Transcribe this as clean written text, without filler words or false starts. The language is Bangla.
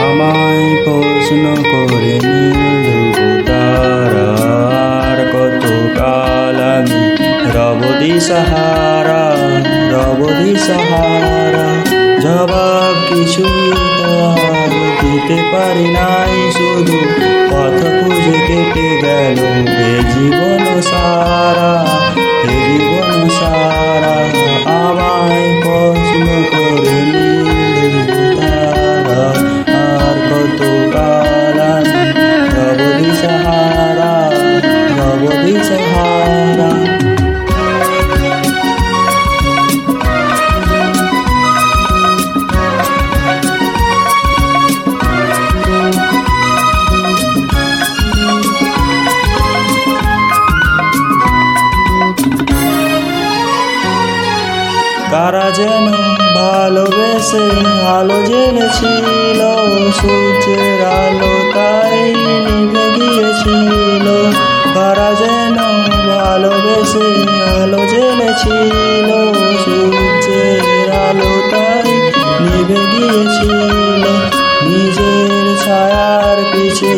আমায় প্রশ্ন করে নীল তারার কত কাল আমি রব দিশাহারা জবাব কিছুই তার দিতে পারি নাই, শুধু পথ খুঁজে কেটে গেল এ জীবন সারা। আমায় প্রশ্ন করে নীল তারা আর কত কাল আমি রব দিশাহারা। কারা যেন ভালোবেসে আলো জ্বেলেছিল, সূর্যের আলো তাই নিভে গিয়েছিল। কারা যেন ভালোবেসে আলো জ্বেলেছিল, সূর্যের আলো তাই নিভে গিয়েছিল। নিজের ছায়ার পিছে